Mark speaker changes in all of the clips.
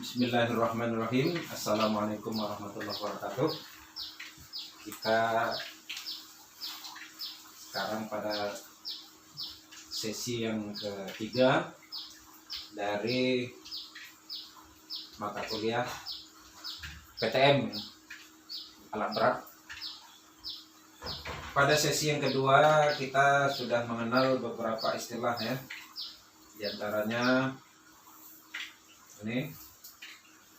Speaker 1: Bismillahirrahmanirrahim. Assalamualaikum warahmatullahi wabarakatuh. Kita sekarang pada sesi yang ketiga dari mata kuliah PTM alat berat. Pada sesi yang kedua kita sudah mengenal beberapa istilah ya. Di antaranya ini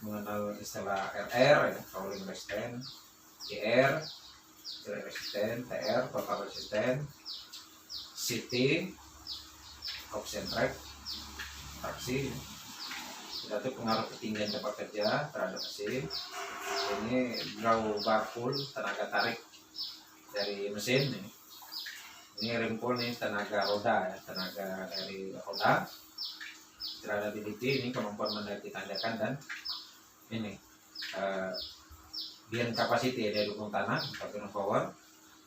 Speaker 1: mengenal istilah RR ya, rolling resistance, GR, drag resistance, TR, total resistance, CT, option track, traksi. Sudah itu pengaruh ketinggian cepat kerja terhadap mesin. Ini drawbar pull, tenaga tarik dari mesin. Ini rim pull nih, tenaga roda ya, tenaga dari roda. Drivability ini kemampuan mendaki tanjakan, dan ini bearing capacity ya, dari dukung tanah atau power,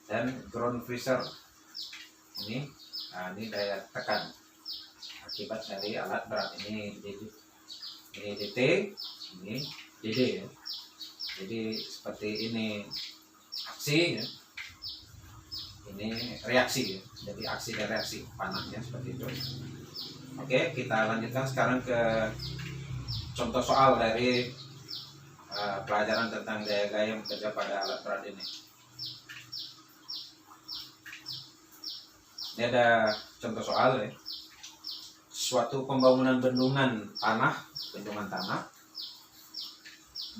Speaker 1: dan ground pressure ini daya tekan akibat dari alat berat. Ini DT, ini DD ya. Jadi seperti ini aksi ya, ini reaksi ya. Jadi aksi dan reaksi panahnya seperti itu. Oke, kita lanjutkan sekarang ke contoh soal dari pelajaran tentang daya gaya bekerja pada alat berat ini. Ini ada contoh soal ya. Suatu pembangunan bendungan tanah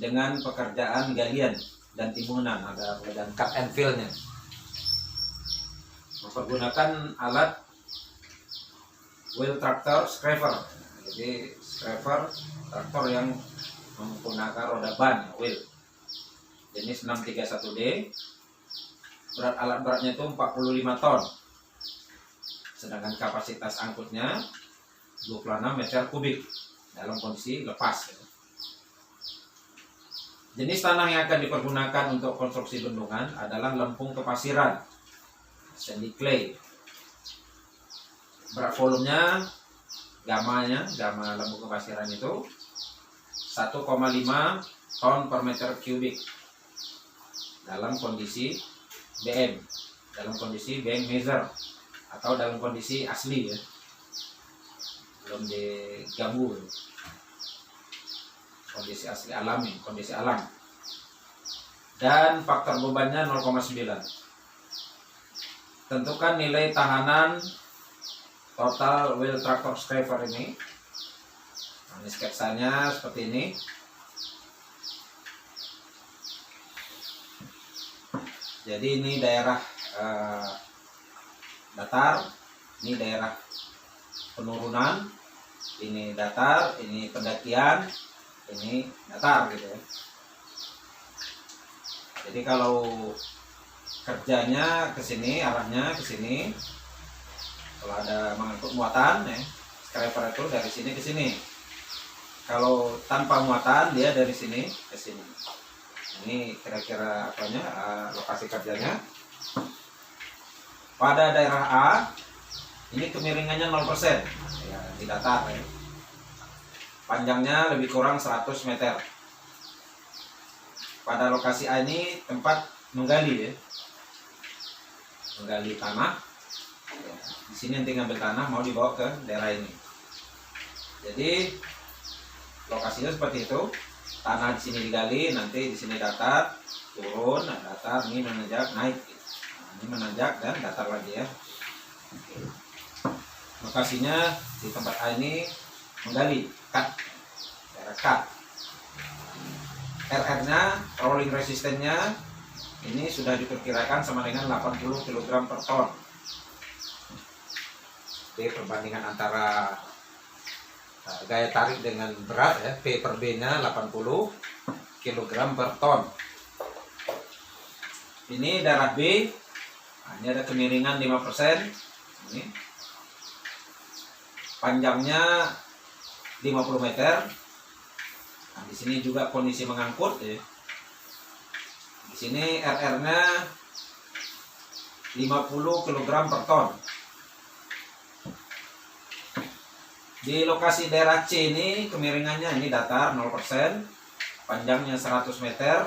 Speaker 1: dengan pekerjaan galian dan timbunan, ada pekerjaan cut and fill-nya, mempergunakan alat wheel tractor scraper. Jadi scraper traktor yang menggunakan roda ban wheel, jenis 631D. Berat alat beratnya itu 45 ton, sedangkan kapasitas angkutnya 26 meter kubik dalam kondisi lepas. Jenis tanah yang akan dipergunakan untuk konstruksi bendungan adalah lempung kepasiran, sandy clay. Berat volumenya, gamma lempung kepasiran itu 1,5 ton per meter kubik dalam kondisi BM, dalam kondisi BM measure atau dalam kondisi asli ya, belum diganggu, kondisi asli alami, kondisi alam. Dan faktor bebannya 0,9. Tentukan nilai tahanan total wheel tractor scraper ini. Ini sketsanya seperti ini. Jadi ini daerah datar, ini daerah penurunan, ini datar, ini pendakian, ini datar gitu ya. Jadi kalau kerjanya ke sini, arahnya ke sini. Kalau ada mengangkut muatan ya, scraper itu dari sini ke sini. Kalau tanpa muatan dia dari sini ke sini. Ini kira-kira lokasi kerjanya. Pada daerah A ini kemiringannya 0% ya, di datar ya. Panjangnya lebih kurang 100 meter. Pada lokasi A ini tempat menggali ya, menggali tanah ya. Di sini nanti ngambil tanah mau dibawa ke daerah ini. Jadi lokasinya seperti itu. Tanah di sini digali, nanti di sini datar, turun, datar, ini menanjak, naik. Nah, ini menanjak dan datar lagi ya. Oke. Lokasinya di tempat A ini menggali, cut, daerah cut. RR-nya, rolling resistance-nya ini sudah diperkirakan sama dengan 80 kg per ton. Oke, perbandingan antara gaya tarik dengan berat ya, P per B nya 80 kg per ton. Ini daerah B. Nah, ini ada kemiringan 5%. Ini panjangnya 50 meter. Nah, di sini juga kondisi mengangkut ya. Di sini RR nya 50 kg per ton. Di lokasi daerah C ini kemiringannya ini datar 0%, panjangnya 100 meter,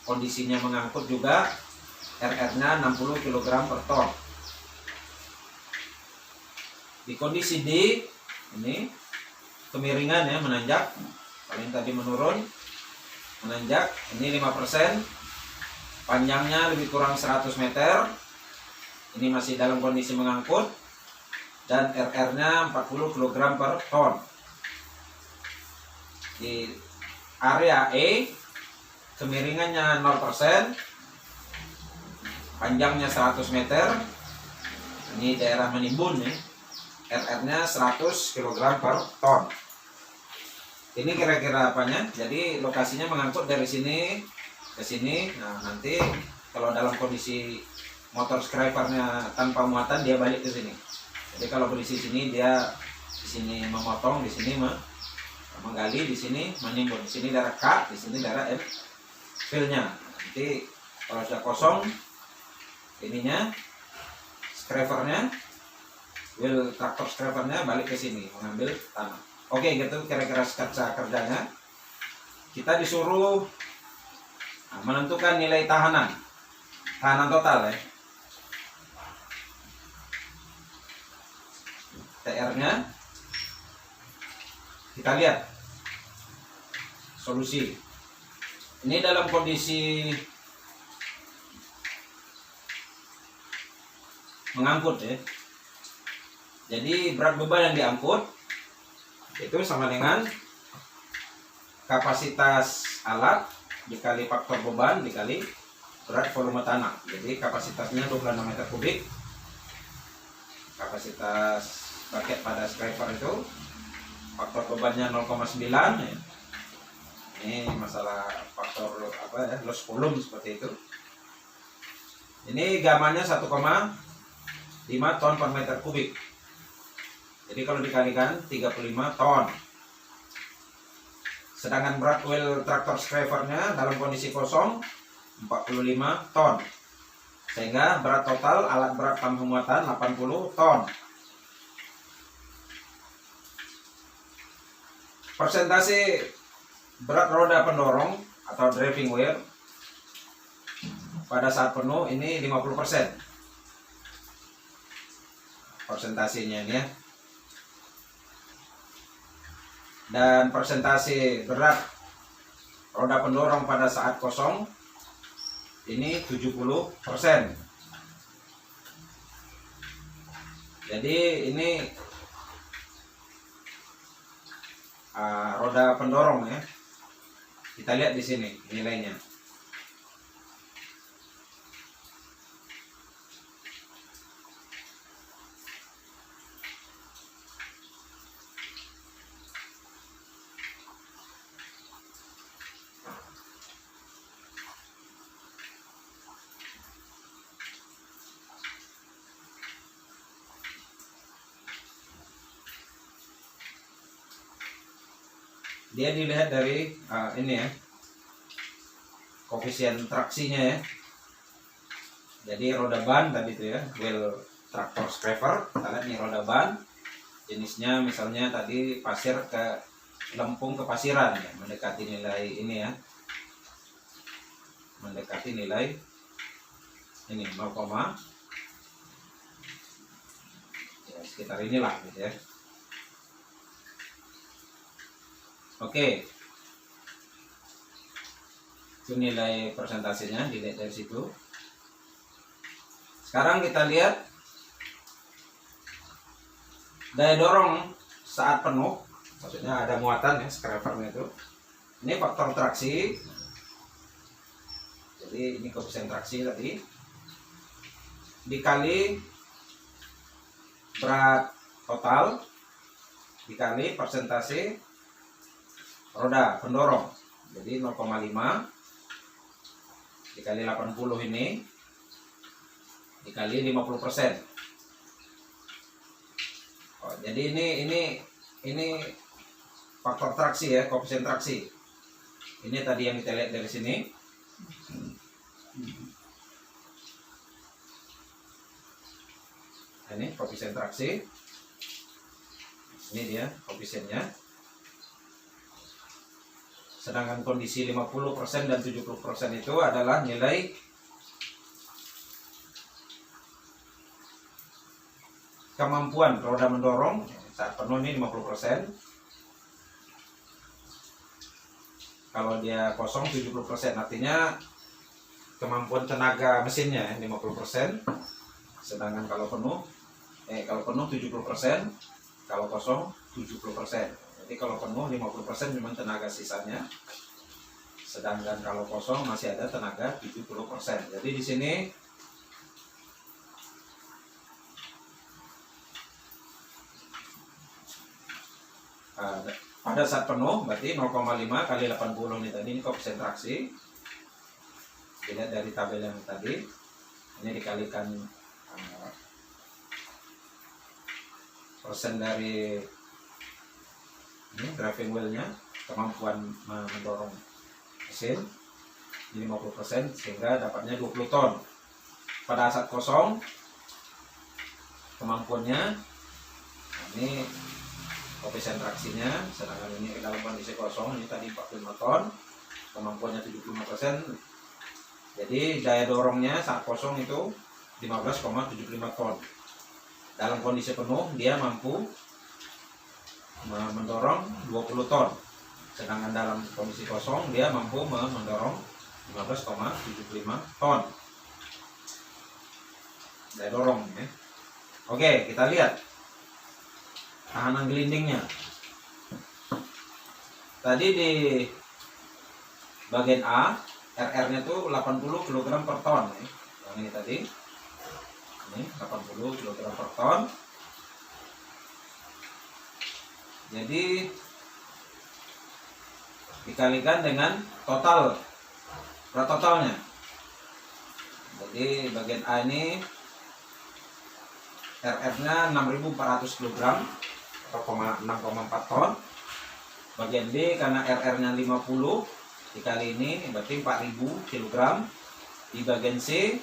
Speaker 1: kondisinya mengangkut juga, RR-nya 60 kg per ton. Di kondisi D ini kemiringannya menanjak, paling tadi menurun, menanjak, ini 5%, panjangnya lebih kurang 100 meter, ini masih dalam kondisi mengangkut, dan RR-nya 40 kg per ton. Di area E kemiringannya 0%, panjangnya 100 meter, ini daerah menimbun nih, RR-nya 100 kg per ton. Ini kira-kira apanya? Jadi lokasinya mengangkut dari sini ke sini. Nah, nanti kalau dalam kondisi motor scrapernya tanpa muatan, dia balik ke sini. Jadi kalau kondisi sini, dia di sini memotong, di sini menggali, di sini menimbun. Di sini daerah K, di sini daerah F fill-nya. Nanti kalau sudah kosong, ininya scrapernya, wheel traktor scrapernya balik ke sini mengambil tanah. Oke, gitu kira-kira sketsa kerjanya. Kita disuruh menentukan nilai tahanan total ya. TR-nya kita lihat solusi. Ini dalam kondisi mengangkut ya. Jadi berat beban yang diangkut itu sama dengan kapasitas alat dikali faktor beban dikali berat volume tanah. Jadi kapasitasnya 26 meter kubik. Kapasitas paket pada scraper itu, faktor bebannya 0,9 ya. Ini masalah faktor apa ya, loss volume seperti itu. Ini gamanya 1,5 ton per meter kubik. Jadi kalau dikalikan 35 ton. Sedangkan berat wheel traktor scrapernya dalam kondisi kosong 45 ton. Sehingga berat total alat berat tanpa muatan 80 ton. Persentase berat roda pendorong atau driving wheel pada saat penuh ini 50%. Persentasenya ini ya. Dan persentase berat roda pendorong pada saat kosong ini 70%. Jadi ini roda pendorong ya. Kita lihat di sini nilainya. Dia dilihat dari ini ya, koefisien traksinya ya. Jadi roda ban tadi itu ya, wheel traktor scraper, kita lihat nih roda ban, jenisnya misalnya tadi pasir ke lempung ke pasiran ya, mendekati nilai ini ya, mendekati nilai ini 0, ya sekitar inilah gitu ya. Oke, itu nilai persentasenya dilihat dari situ. Sekarang kita lihat daya dorong saat penuh, maksudnya ada muatan ya scrapernya itu. Ini faktor traksi, jadi ini koefisien traksi tadi dikali berat total dikali persentase roda pendorong, jadi 0,5 dikali 80 ini dikali 50%. Jadi ini faktor traksi ya, koefisien traksi. Ini tadi yang kita lihat dari sini. Ini koefisien traksi. Ini dia koefisiennya. Sedangkan kondisi 50% dan 70% itu adalah nilai kemampuan roda mendorong saat penuh ini 50%. Kalau dia kosong 70%, artinya kemampuan tenaga mesinnya 50%. Sedangkan kalau penuh 70%, kalau kosong 70%. Jadi kalau penuh 50% memang tenaga sisanya. Sedangkan kalau kosong masih ada tenaga 70%. Jadi di sini pada saat penuh berarti 0,5 kali 80 ini tadi, ini koefisien traksi. Dilihat dari tabel yang tadi, ini dikalikan persen dari ini driving wheelnya, kemampuan mendorong mesin di 50%, sehingga dapatnya 20 ton. Pada saat kosong kemampuannya, ini koefisien traksinya, sedangkan ini dalam kondisi kosong ini tadi 45 ton, kemampuannya 75%. Jadi daya dorongnya saat kosong itu 15,75 ton. Dalam kondisi penuh dia mampu mendorong 20 ton. Sedangkan dalam kondisi kosong dia mampu mendorong 15,75 ton. Daya dorong ya. Oke, kita lihat tahanan gelindingnya. Tadi di bagian A, RR-nya tuh 80 kg per ton ya. Yang ini tadi. Ini 80 kg per ton. Jadi dikalikan dengan totalnya. Jadi bagian A ini RR-nya 6.400 kg atau 6,4 ton. Bagian B karena RR-nya 50 dikali ini berarti 4.000 kg. Di bagian C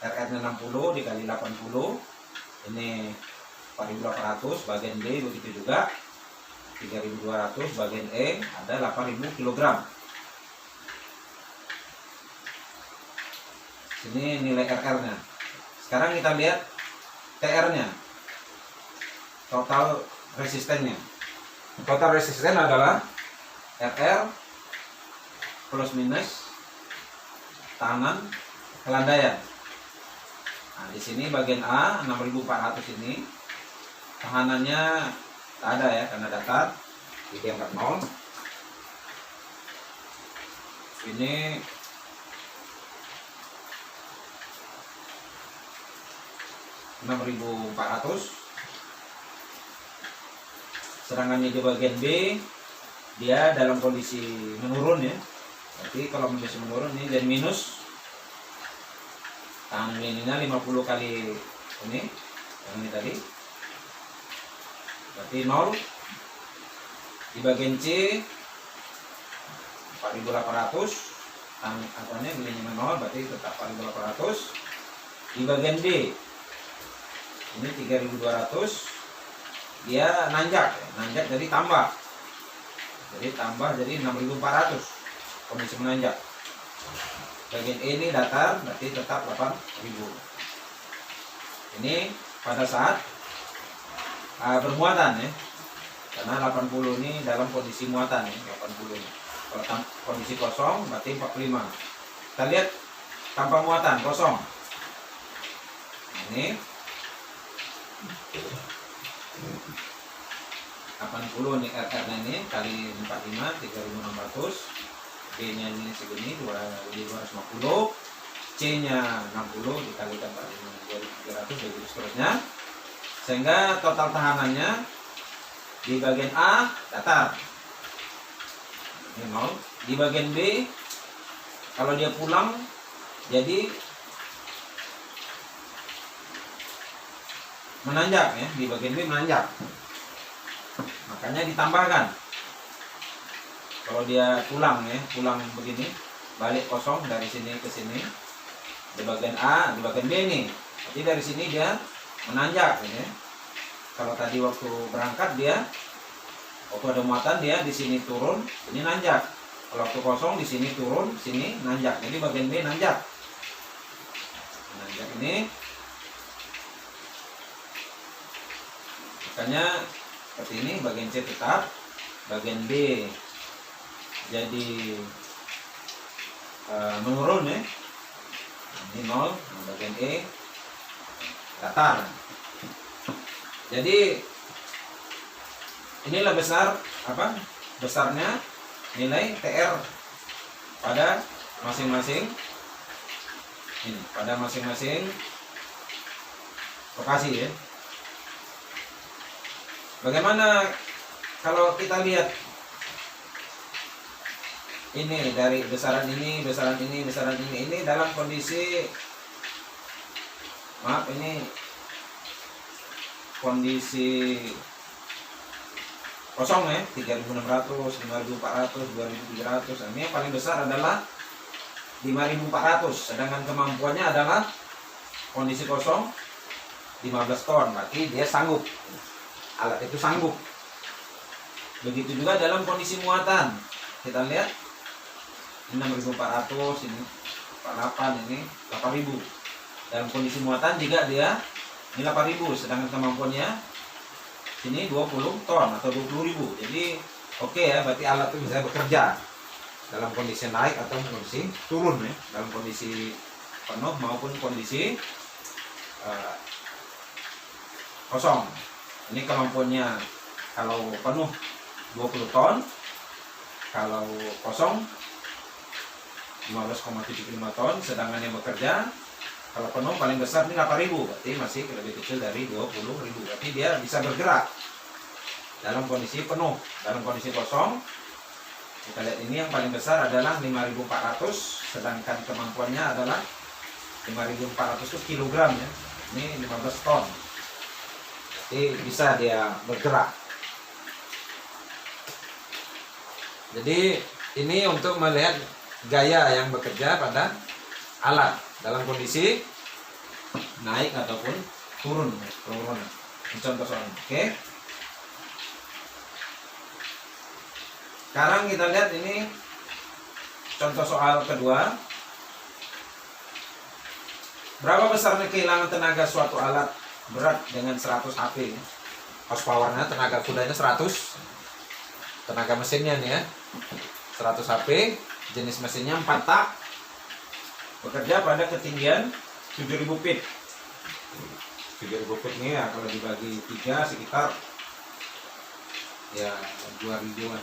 Speaker 1: RR-nya 60 dikali 80 ini 4.800. Bagian D begitu juga 3.200. Bagian E ada 8.000 kg. Sini nilai RR-nya. Sekarang kita lihat TR-nya, total resistennya. Total resisten adalah RR plus minus tahanan kelandaian. Nah, di sini bagian A 6.400 ini tahanannya tak ada ya karena datar, jadi angkat 0. Ini (6.400). Sedangkan di bagian B dia dalam kondisi menurun ya. Berarti kalau kondisi menurun ini dan minus tahanan ininya 50 kali ini, yang ini tadi. Berarti 0. Di bagian C 4.800, angkanya nilainya 0 berarti tetap 4.800. Di bagian D ini 3.200, dia nanjak jadi tambah, jadi 6.400 kondisi menanjak. Bagian E ini datar berarti tetap 8.000. Ini pada saat bermuatan ya, karena 80 ini dalam kondisi muatan ya, 80 ini. Kalau kondisi kosong berarti 45. Kita lihat tanpa muatan kosong. Ini 80 nih RR-nya ini kali 45 3.600. B-nya ini segini 2.250, C-nya 60 dikalikan 4.300 dan seterusnya, sehingga total tahanannya di bagian A datar ini 0. Di bagian B kalau dia pulang jadi menanjak ya, di bagian B menanjak, makanya ditambahkan. Kalau dia pulang ya, pulang begini, balik kosong dari sini ke sini, di bagian A, di bagian B nih, jadi dari sini dia menanjak ya. kalau tadi waktu berangkat dia waktu ada muatan dia di sini turun, ini nanjak. Kalau waktu kosong di sini turun, sini nanjak. Jadi bagian B nanjak. Nanjak ini. Makanya seperti ini, bagian C tetap, bagian B jadi menurun ya. Ini 0, bagian E datar. Jadi inilah besarnya nilai TR pada masing-masing lokasi ya. Bagaimana kalau kita lihat ini dari besaran ini dalam kondisi kondisi kosong ya, 3.600, 5.400, 2.300. Ini yang paling besar adalah 5.400, sedangkan kemampuannya adalah kondisi kosong 15 ton, berarti dia sanggup, alat itu sanggup. Begitu juga dalam kondisi muatan, kita lihat ini 6.400, ini 48, ini 8.000. Dalam kondisi muatan juga dia ini 8.000, sedangkan kemampuannya sini 20 ton atau 20.000. Jadi oke ya, berarti alat itu bisa bekerja dalam kondisi naik atau kondisi turun ya, dalam kondisi penuh maupun kondisi kosong. Ini kemampuannya kalau penuh 20 ton, kalau kosong 15,75 ton, sedangkan yang bekerja kalau penuh paling besar ini 8.000, berarti masih lebih kecil dari 20.000. Berarti dia bisa bergerak dalam kondisi penuh. Dalam kondisi kosong, kita lihat ini yang paling besar adalah 5.400, sedangkan kemampuannya adalah 5.400 itu kilogram ya. Ini 15 ton. Jadi bisa dia bergerak. Jadi ini untuk melihat gaya yang bekerja pada alat dalam kondisi naik ataupun turun, penurunan. Contoh soal ini. Oke. Sekarang kita lihat ini contoh soal kedua. Berapa besarnya kehilangan tenaga suatu alat berat dengan 100 HP? Horsepower-nya, tenaga kudanya 100. Tenaga mesinnya nih ya, 100 HP. Jenis mesinnya 4 tak. Bekerja pada ketinggian 7.000 feet. 7.000 feet ini ya kalau dibagi 3 sekitar ya 2.000-an.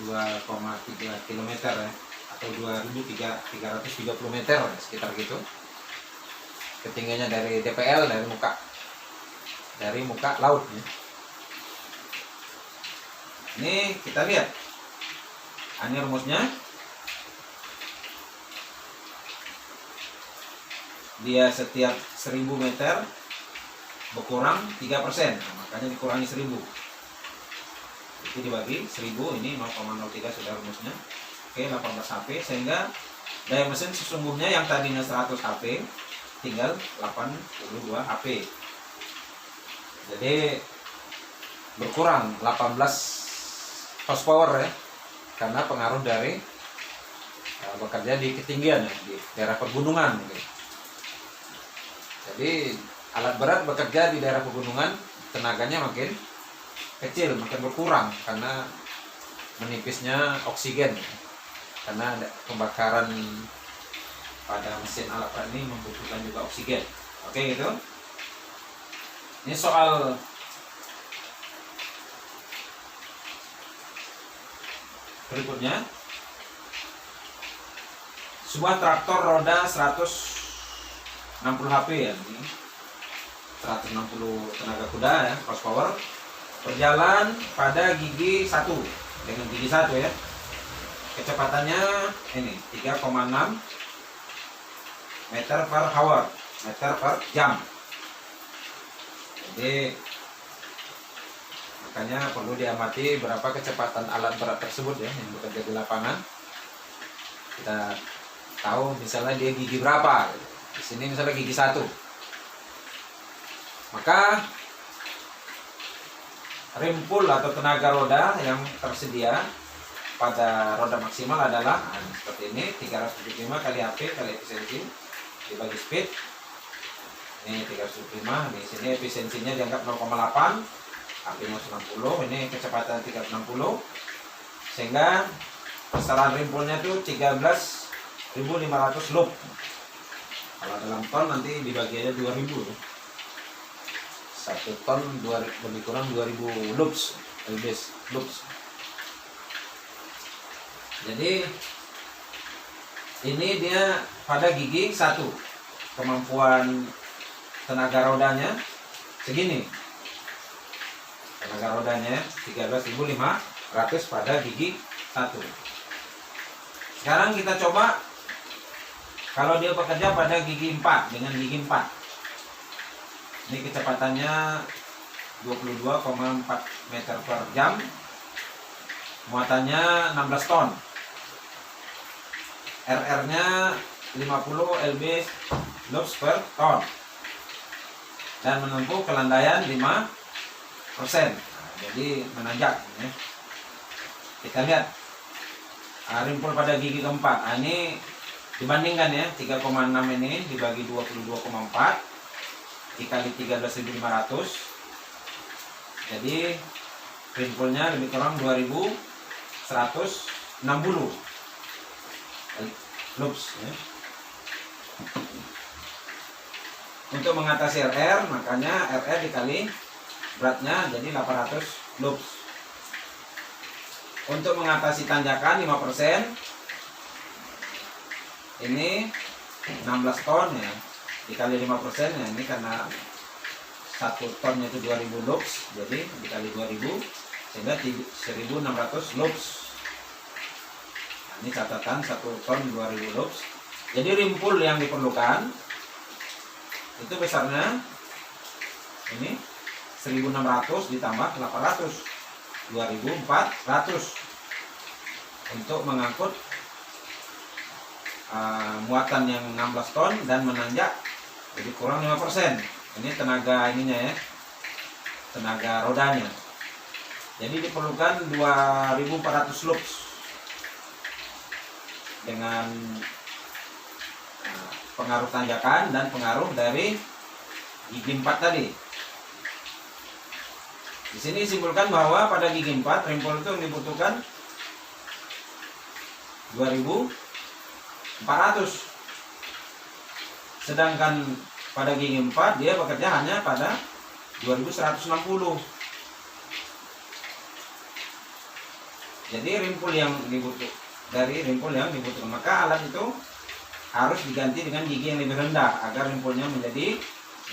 Speaker 1: 2,3 km ya, atau 2.330 meter ya, sekitar gitu. Ketinggiannya dari DPL, dari muka laut ya. Ini kita lihat. Ini rumusnya. Dia setiap 1000 meter berkurang 3%, nah, makanya dikurangi 1000. Itu dibagi 1000, ini 0,03 sudah rumusnya. Oke, 18 HP, sehingga daya mesin sesungguhnya yang tadinya 100 HP tinggal 82 HP. Jadi berkurang 18 horsepower ya, karena pengaruh dari bekerja di ketinggian ya, di daerah pegunungan gitu. Jadi alat berat bekerja di daerah pegunungan, tenaganya makin kecil, makin berkurang karena menipisnya oksigen. Karena pembakaran pada mesin alat berat ini membutuhkan juga oksigen. Oke gitu. Ini soal berikutnya. Sebuah traktor roda 160 HP ya, ini 160 tenaga kuda ya, horsepower, berjalan pada gigi 1 dengan gigi 1 ya. Kecepatannya ini 3,6 meter per hour, meter per jam. Jadi makanya perlu diamati berapa kecepatan alat berat tersebut ya yang bekerja di lapangan. Kita tahu misalnya dia gigi berapa. Di sini misalnya gigi 1. Maka rimpul atau tenaga roda yang tersedia pada roda maksimal adalah seperti ini, 375 kali HP kali efisiensi dibagi speed. Ini 375, di sini efisiensinya dianggap 0,8, HP-nya 90, ini kecepatan 360, sehingga besaran rimpulnya itu 13.500 loop. Kalau dalam ton nanti dibagi aja 2000. 1 ton lebih kurang 2000 loops, loops. Jadi ini dia pada gigi 1, kemampuan tenaga rodanya segini. Tenaga rodanya 13.500 pada gigi 1. Sekarang kita coba kalau dia bekerja pada gigi 4 dengan gigi 4. Ini kecepatannya 22,4 meter per jam. Muatannya 16 ton. RR-nya 50 lb loops per ton. Dan menempuh kelandaian 5%. Nah, jadi menanjak ya. Kita lihat rimpul pada gigi keempat. Nah, ini dibandingkan ya, 3,6 ini dibagi 22,4 dikali 13.500. Jadi rimpulnya lebih kurang 2160 loops ya. Untuk mengatasi RR, makanya RR dikali beratnya jadi 800 loops. Untuk mengatasi tanjakan 5%, ini 16 ton ya, dikali 5% ya, ini karena 1 tonnya itu 2000 loops, jadi dikali 2000 sehingga 1600 loops. Nah, ini catatan 1 ton 2000 loops. Jadi rimpul yang diperlukan itu besarnya ini 1600 ditambah 800, 2400 untuk mengangkut muatan yang 16 ton dan menanjak lebih kurang 5%. Ini tenaga ininya ya, tenaga rodanya. Jadi diperlukan 2400 loops dengan pengaruh tanjakan dan pengaruh dari gigi 4 tadi. Di sini simpulkan bahwa pada gigi 4 rimpul itu dibutuhkan 2400. Sedangkan pada gigi 4 dia bekerja hanya pada 2160. Jadi rimpul yang dibutuhkan, maka alat itu harus diganti dengan gigi yang lebih rendah agar rimpulnya menjadi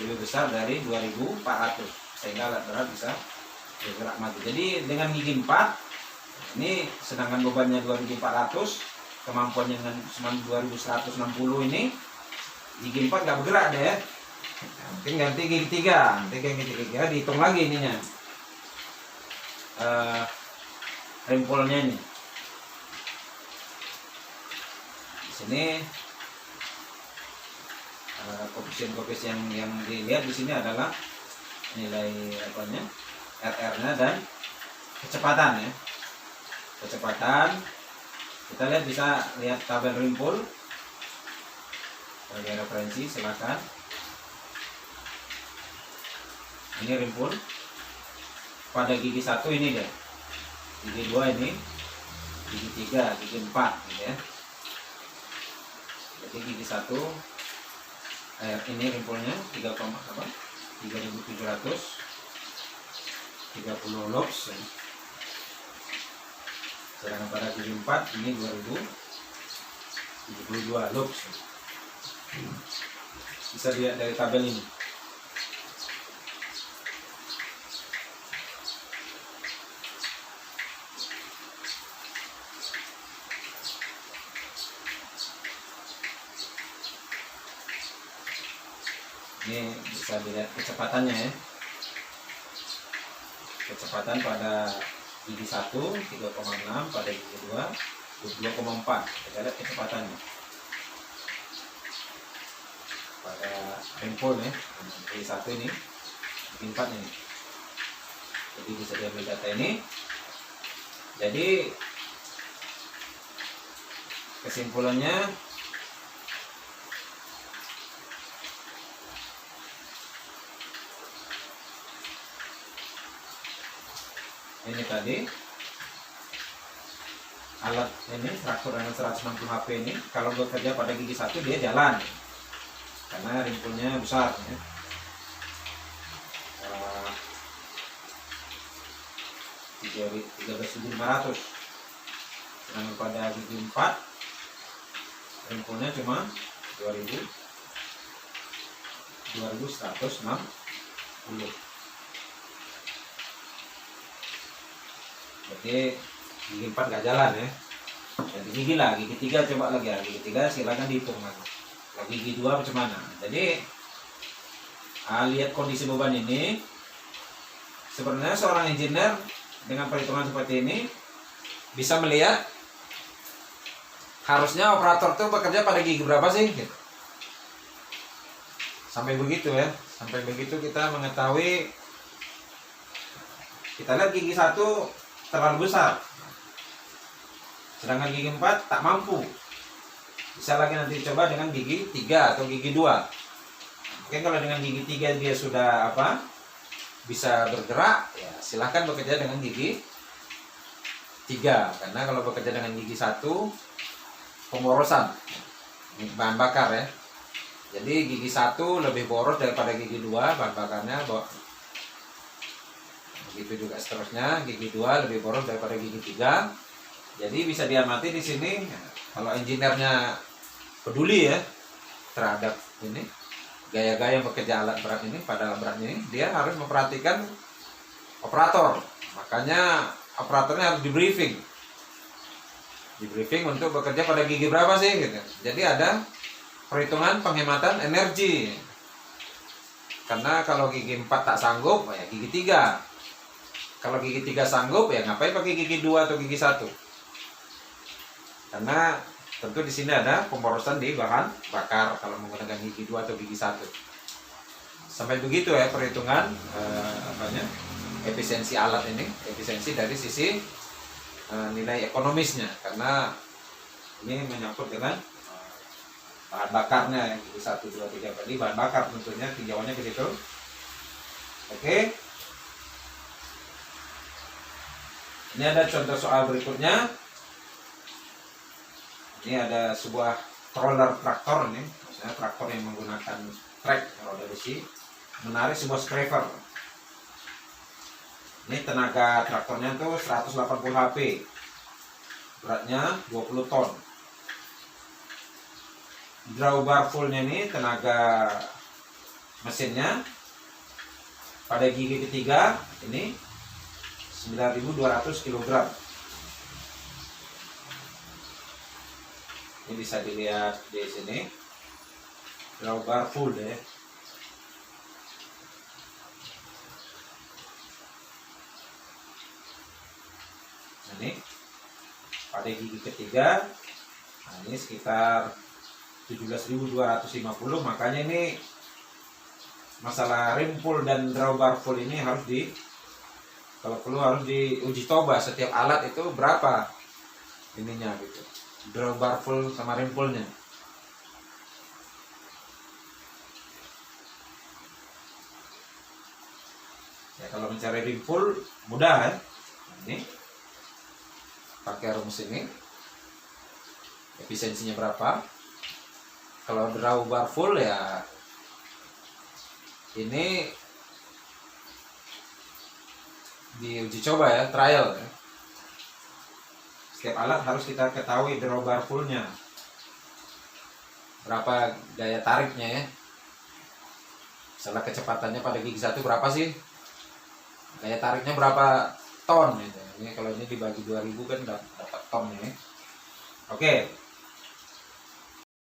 Speaker 1: lebih besar dari 2400 sehingga alat berat bisa bergerak maju. Jadi dengan gigi 4 ini, sedangkan bebannya 2400, kemampuannya dengan 2160 ini, gigi 4 nggak bergerak deh ya. Mungkin ganti gigi 3, nanti gigi 3 dihitung lagi ininya rimpulnya ini. Di sini koefisien yang dilihat di sini adalah nilai apanya, RR-nya dan kecepatan ya. Kecepatan kita lihat, bisa lihat tabel rimpul sebagai referensi, silakan. Ini rimpul pada gigi 1 ini deh, gigi 2 ini, gigi 3, gigi 4 gitu ya. Jadi gigi 1 ini rimpulnya 3.730 loops ya. Sedangkan pada gigi 4 ini 2072 loops ya. Bisa dilihat dari tabel ini. Ini bisa dilihat kecepatannya ya. Kecepatan pada gigi 1 3,6, pada gigi 2 2,4. Kita lihat kecepatannya pada rimpul ya. Gigi 1 ini gigi 4 ini. Jadi bisa diambil data ini. Jadi kesimpulannya ini tadi alat ini traktor dengan 160 HP ini kalau bekerja pada gigi 1 dia jalan karena rimpulnya besar ya. 13.500. Sedangkan pada gigi 4 rimpulnya cuma 2160. Berarti gigi 4 gak jalan ya. Jadi gigi lah, gigi 3 coba lagi ya. Gigi 3 silakan dihitung lagi. Kalau gigi 2 macam mana? Jadi lihat kondisi beban ini. Sebenarnya seorang engineer dengan perhitungan seperti ini bisa melihat harusnya operator tuh bekerja pada gigi berapa sih? Gitu. Sampai begitu ya. Sampai begitu kita mengetahui. Kita lihat gigi 1 terlalu besar. Sedangkan gigi 4 tak mampu. Bisa lagi nanti coba dengan gigi 3 atau gigi 2. Oke, kalau dengan gigi 3 dia sudah bisa bergerak, ya silahkan bekerja dengan gigi 3. Karena kalau bekerja dengan gigi 1 pemborosan bahan bakar ya. Jadi gigi 1 lebih boros daripada gigi 2 bahan bakarnya. Begitu juga seterusnya, gigi 2 lebih boros daripada gigi 3. Jadi bisa diamati di sini kalau engineer-nya peduli ya terhadap ini gaya-gaya bekerja alat berat ini pada alat berat ini, dia harus memperhatikan operator. Makanya operatornya harus di briefing untuk bekerja pada gigi berapa sih gitu. Jadi ada perhitungan penghematan energi. Karena kalau gigi 4 tak sanggup, ya gigi 3. Kalau gigi 3 sanggup, ya ngapain pakai gigi 2 atau gigi 1? Karena tentu di sini ada pemborosan di bahan bakar kalau menggunakan gigi 2 atau gigi 1. Sampai begitu ya perhitungan efisiensi alat ini, efisiensi dari sisi nilai ekonomisnya, karena ini menyangkut dengan bahan bakarnya yang gigi 1, 2, 3 tadi bahan bakar tentunya tinjauannya ke situ. Oke. Ini ada contoh soal berikutnya. Ini ada sebuah roller traktor nih, misalnya traktor yang menggunakan trek roda besi menarik sebuah scraper. Ini tenaga traktornya tuh 180 HP, beratnya 20 ton. Drawbar fullnya ini tenaga mesinnya pada gigi ketiga ini 9.200 kg. Ini bisa dilihat di sini drawbar full deh. Ini pada gigi ketiga, nah ini sekitar 17.250. Makanya ini masalah rim full dan drawbar full ini harus kalau perlu harus diuji coba setiap alat itu berapa ininya gitu, drawbar full sama rim fullnya. Ya kalau mencari rim full mudah ya. Ini pakai rumus ini, efisiensinya berapa. Kalau drawbar full ya ini diuji coba ya, trial ya. Setiap alat harus kita ketahui drawbar fullnya berapa, daya tariknya ya. Misalnya kecepatannya pada gigi 1 berapa sih, daya tariknya berapa ton gitu. Ini kalau ini dibagi 2000 kan dapat ton ya. Oke.